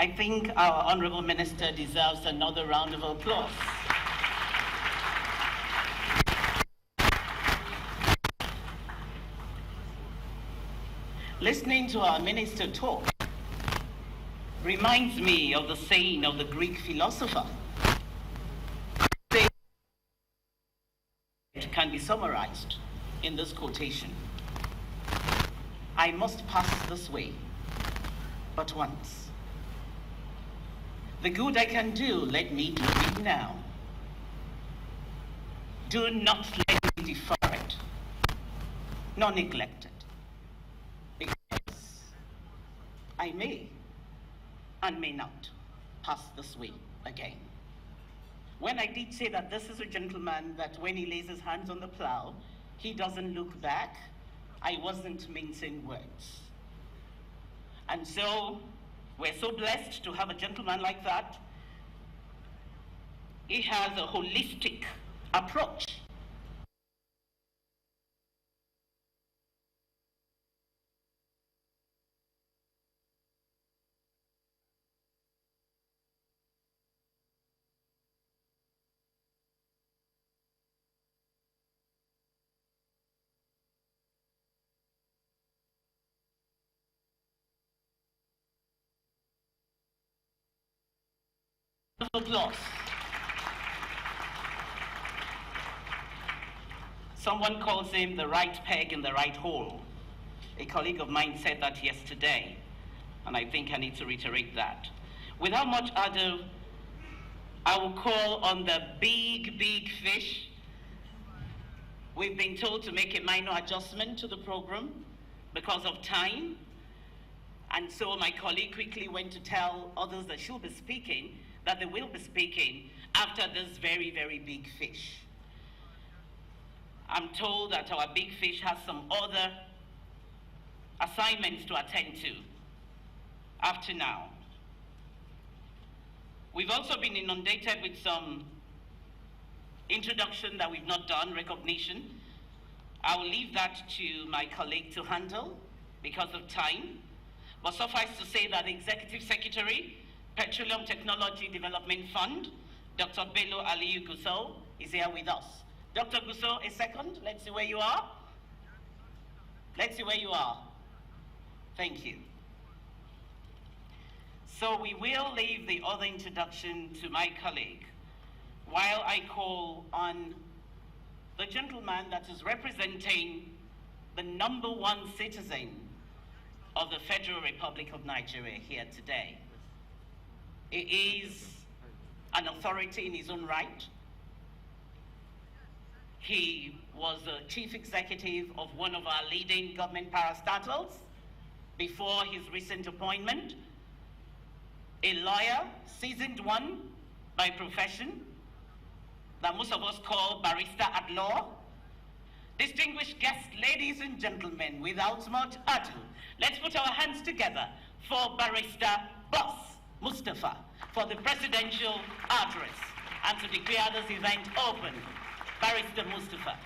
I think our Honorable Minister deserves another round of applause. Listening to our minister talk reminds me of the saying of the Greek philosopher. It can be summarized in this quotation. I must pass this way, but once. The good I can do, let me do it now. Do not let me defer it, nor neglect it, because I may and may not pass this way again. When I did say that this is a gentleman that when he lays his hands on the plow, he doesn't look back, I wasn't mincing words. And so, we're so blessed to have a gentleman like that. He has a holistic approach. Applause. Someone calls him the right peg in the right hole. A colleague of mine said that yesterday, and I think I need to reiterate that. Without much ado, I will call on the big fish. We've been told to make a minor adjustment to the program because of time. And so my colleague quickly went to tell others that she'll be speaking, that they will be speaking after this very big fish. I'm told that our big fish has some other assignments to attend to after now. We've also been inundated with some introduction that we've not done, recognition. I will leave that to my colleague to handle because of time. But suffice to say that the Executive Secretary, Petroleum Technology Development Fund, Dr. Bello Aliyu Gusau, is here with us. Dr. Gusau, a second. Let's see where you are. Let's see where you are. Thank you. So we will leave the other introduction to my colleague while I call on the gentleman that is representing the #1 citizen of the Federal Republic of Nigeria here today. He is an authority in his own right. He was the chief executive of one of our leading government parastatals before his recent appointment. A lawyer, seasoned one by profession, that most of us call barrister at law. Distinguished guests, ladies and gentlemen, without much ado, let's put our hands together for Barrister Boss Mustafa for the presidential address and to declare this event open. Barrister Mustafa.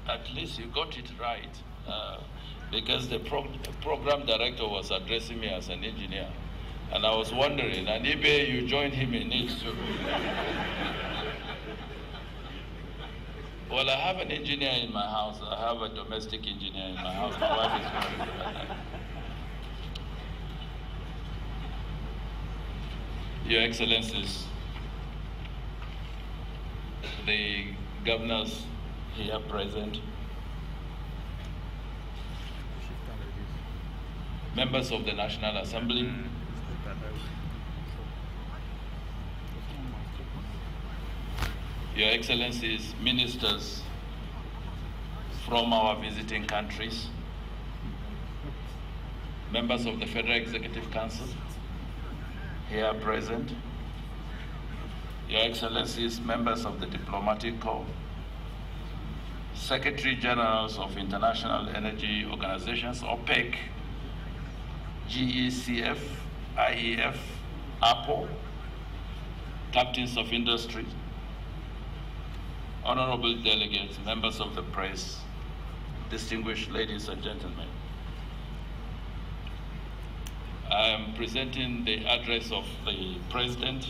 At least you got it right, because the program director was addressing me as an engineer, and I was wondering, and maybe you joined him in it too. Well, I have an engineer in my house. I have a domestic engineer in my house. My wife is married to that. Your Excellencies, the governors here present, members of the National Assembly, Your Excellencies, ministers from our visiting countries, members of the Federal Executive Council here present, Your Excellencies, members of the Diplomatic Corps, Secretary Generals of International Energy Organizations, OPEC, GECF, IEF, APO, captains of industry, honorable delegates, members of the press, distinguished ladies and gentlemen. I am presenting the address of the President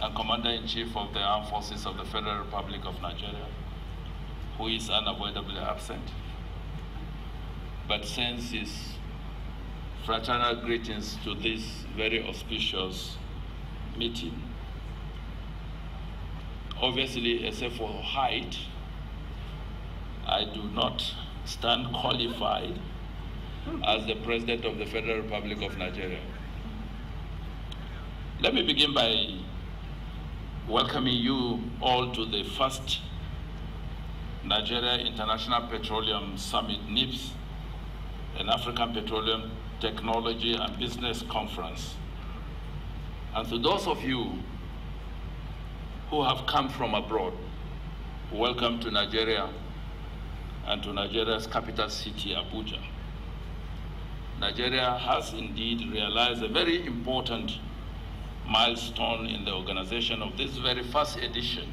and Commander-in-Chief of the Armed Forces of the Federal Republic of Nigeria, who is unavoidably absent, but sends his fraternal greetings to this very auspicious meeting. Obviously, except for height, I do not stand qualified as the President of the Federal Republic of Nigeria. Let me begin by welcoming you all to the first Nigeria International Petroleum Summit, NIPS, an African Petroleum Technology and Business Conference. And to those of you who have come from abroad, welcome to Nigeria and to Nigeria's capital city, Abuja. Nigeria has indeed realized a very important milestone in the organization of this very first edition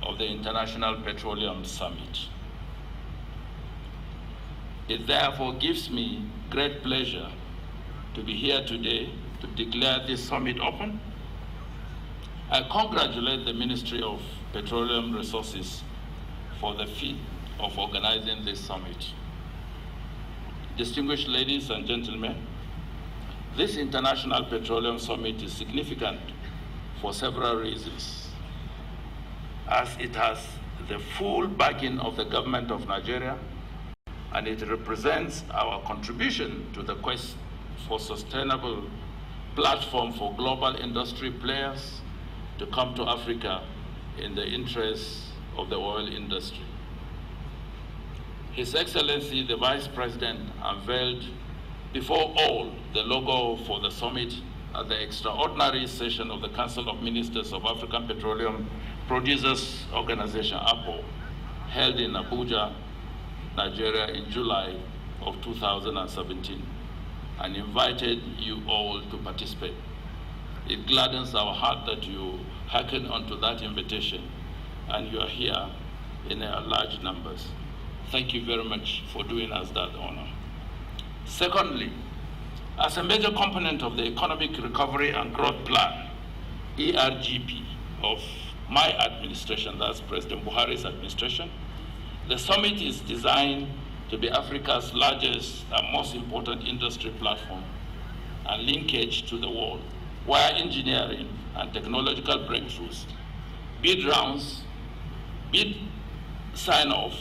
of the International Petroleum Summit. It therefore gives me great pleasure to be here today to declare this summit open. I congratulate the Ministry of Petroleum Resources for the feat of organizing this summit. Distinguished ladies and gentlemen, this International Petroleum Summit is significant for several reasons, as it has the full backing of the government of Nigeria, and it represents our contribution to the quest for sustainable platform for global industry players to come to Africa in the interests of the oil industry. His Excellency, the Vice President, unveiled before all the logo for the summit at the extraordinary session of the Council of Ministers of African Petroleum Producers Organization, APO, held in Abuja, Nigeria in July of 2017, and invited you all to participate. It gladdens our heart that you hearkened onto that invitation and you are here in large numbers. Thank you very much for doing us that honor. Secondly, as a major component of the Economic Recovery and Growth Plan, ERGP, of my administration, that's President Buhari's administration, the summit is designed to be Africa's largest and most important industry platform and linkage to the world, where engineering and technological breakthroughs, bid rounds, bid sign-off,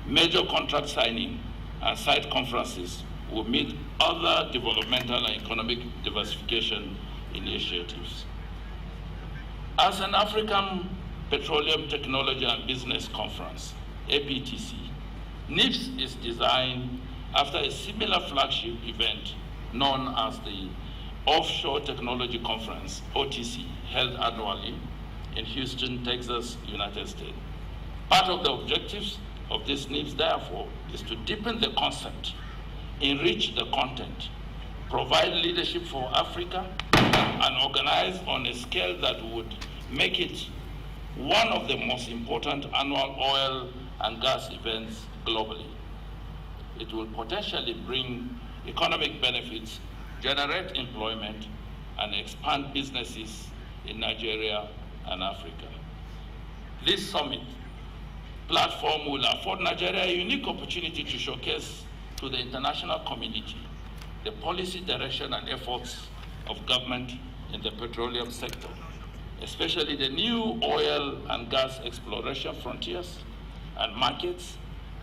major contract signing, and site conferences will meet other developmental and economic diversification initiatives. As an African Petroleum Technology and Business Conference, APTC, NIPS is designed after a similar flagship event known as the Offshore Technology Conference, OTC, held annually in Houston, Texas, United States. Part of the objectives of this NIPS, therefore, is to deepen the concept, enrich the content, provide leadership for Africa, and organize on a scale that would make it one of the most important annual oil and gas events globally. It will potentially bring economic benefits, generate employment, and expand businesses in Nigeria and Africa. This summit platform will afford Nigeria a unique opportunity to showcase to the international community the policy direction and efforts of government in the petroleum sector, especially the new oil and gas exploration frontiers and markets,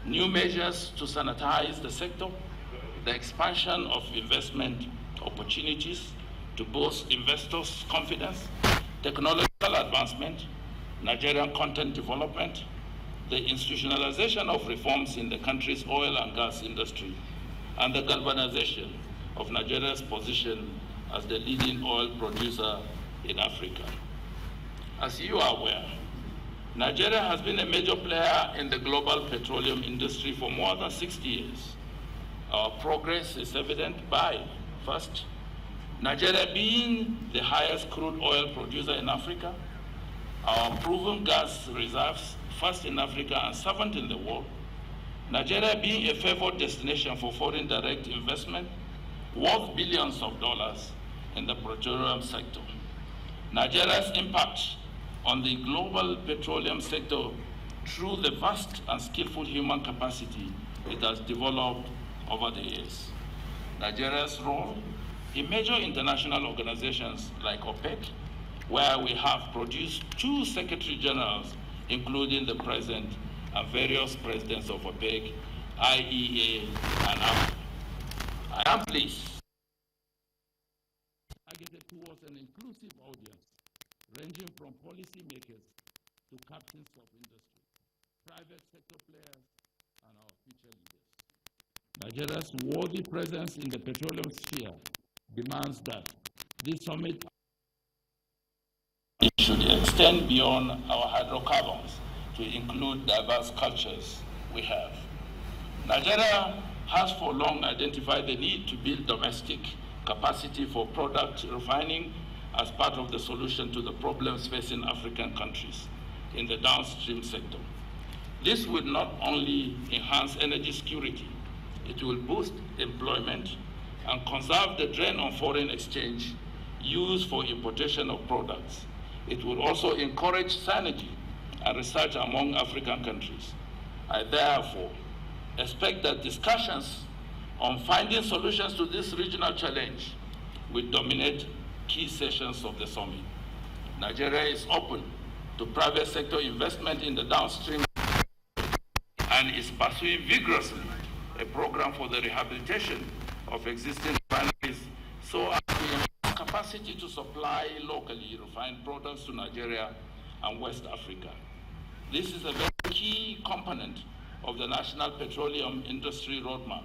new measures to sanitize the sector, the expansion of investment opportunities to boost investors' confidence, technological advancement, Nigerian content development, the institutionalization of reforms in the country's oil and gas industry, and the galvanization of Nigeria's position as the leading oil producer in Africa. As you are aware, Nigeria has been a major player in the global petroleum industry for more than 60 years. Our progress is evident by, first, Nigeria being the highest crude oil producer in Africa, our proven gas reserves, first in Africa and seventh in the world, Nigeria being a favored destination for foreign direct investment worth billions of dollars in the petroleum sector, Nigeria's impact on the global petroleum sector through the vast and skillful human capacity it has developed over the years, Nigeria's role in major international organizations like OPEC, where we have produced 2 secretary generals, including the president and various presidents of OPEC, IEA, and APEC. I am pleased targeted towards an inclusive audience, ranging from policymakers to captains of industry, private sector players, and our future leaders. Nigeria's worthy presence in the petroleum sphere demands that this summit should extend beyond our hydrocarbons to include diverse cultures we have. Nigeria has for long identified the need to build domestic capacity for product refining as part of the solution to the problems facing African countries in the downstream sector. This will not only enhance energy security, it will boost employment and conserve the drain on foreign exchange used for importation of products. It will also encourage synergy and research among African countries. I therefore expect that discussions on finding solutions to this regional challenge will dominate key sessions of the summit. Nigeria is open to private sector investment in the downstream and is pursuing vigorously a program for the rehabilitation of existing refineries so as to enhance capacity to supply locally refined products to Nigeria and West Africa. This is a very key component of the National Petroleum Industry Roadmap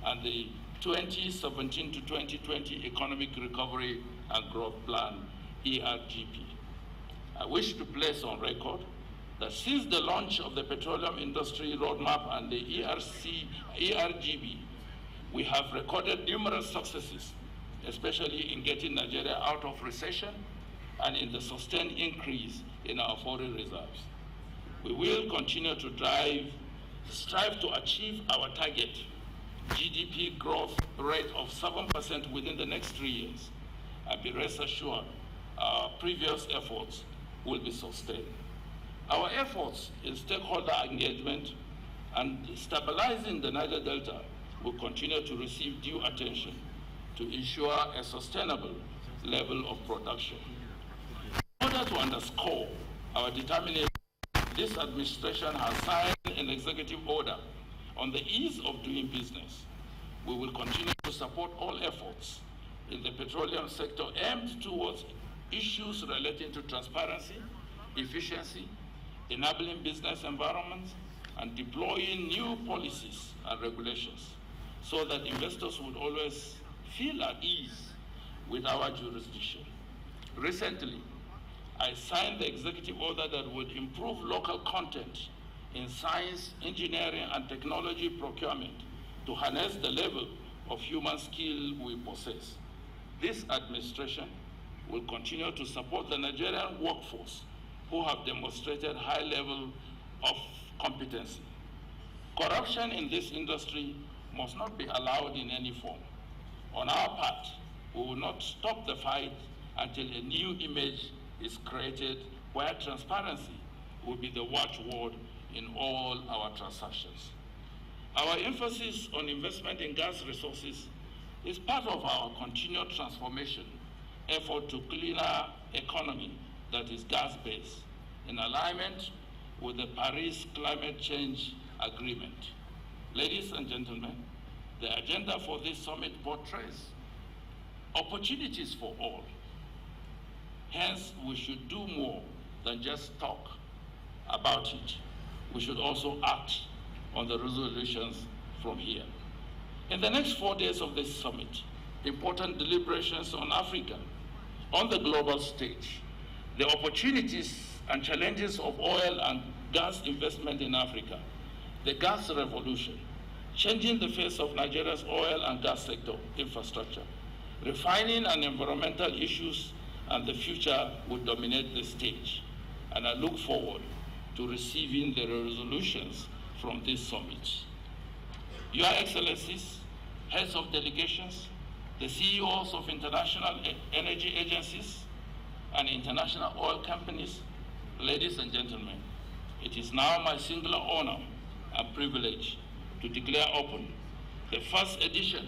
and the 2017 to 2020 Economic Recovery and Growth Plan, ERGP. I wish to place on record that since the launch of the Petroleum Industry Roadmap and the ERGB, we have recorded numerous successes, especially in getting Nigeria out of recession and in the sustained increase in our foreign reserves. We will continue to strive to achieve our target GDP growth rate of 7% within the next 3 years, and be rest assured our previous efforts will be sustained. Our efforts in stakeholder engagement and stabilizing the Niger Delta will continue to receive due attention to ensure a sustainable level of production. In order to underscore our determination, this administration has signed an executive order on the ease of doing business. We will continue to support all efforts in the petroleum sector aimed towards issues relating to transparency, efficiency, enabling business environments, and deploying new policies and regulations so that investors would always feel at ease with our jurisdiction. Recently, I signed the executive order that would improve local content in science, engineering, and technology procurement to harness the level of human skill we possess. This administration will continue to support the Nigerian workforce who have demonstrated high level of competency. Corruption in this industry must not be allowed in any form. On our part, we will not stop the fight until a new image is created where transparency will be the watchword in all our transactions. Our emphasis on investment in gas resources is part of our continued transformation effort to cleaner economy that is gas-based in alignment with the Paris Climate Change Agreement. Ladies and gentlemen, the agenda for this summit portrays opportunities for all. Hence, we should do more than just talk about it. We should also act on the resolutions from here. In the next 4 days of this summit, important deliberations on Africa, on the global stage, the opportunities and challenges of oil and gas investment in Africa, the gas revolution, changing the face of Nigeria's oil and gas sector infrastructure. Refining and environmental issues and the future will dominate the stage, and I look forward to receiving the resolutions from this summit. Your Excellencies, heads of delegations, the CEOs of international energy agencies and international oil companies, ladies and gentlemen, it is now my singular honor and privilege to declare open the first edition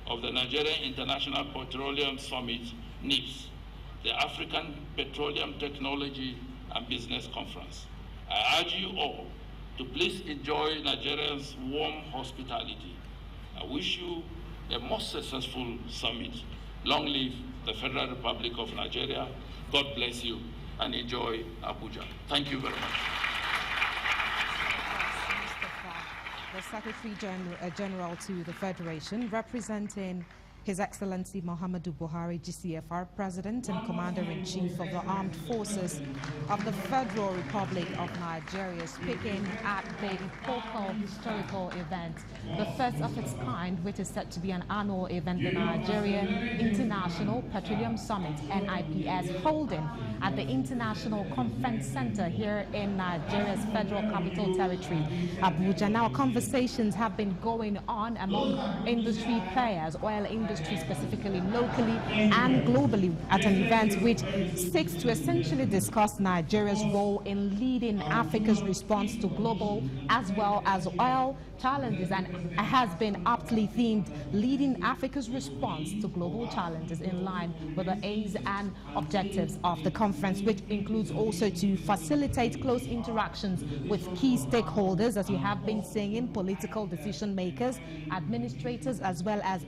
of the Nigerian International Petroleum Summit, NIPS, the African Petroleum Technology and Business Conference. I urge you all to please enjoy Nigeria's warm hospitality. I wish you a most successful summit. Long live the Federal Republic of Nigeria. God bless you and enjoy Abuja. Thank you very much. The Secretary General to the Federation, representing His Excellency Muhammadu Buhari, GCFR President and Commander-in-Chief of the Armed Forces of the Federal Republic of Nigeria, speaking at the epochal historical event, the first of its kind, which is set to be an annual event, the Nigeria International Petroleum Summit, NIPS, holding at the International Conference Center here in Nigeria's Federal Capital Territory, Abuja. Now, conversations have been going on among industry players, oil industry specifically, locally and globally, at an event which seeks to essentially discuss Nigeria's role in leading Africa's response to global as well as oil challenges, and has been aptly themed leading Africa's response to global challenges, in line with the aims and objectives of the conference, which includes also to facilitate close interactions with key stakeholders, as you have been saying, political decision makers, administrators, as well as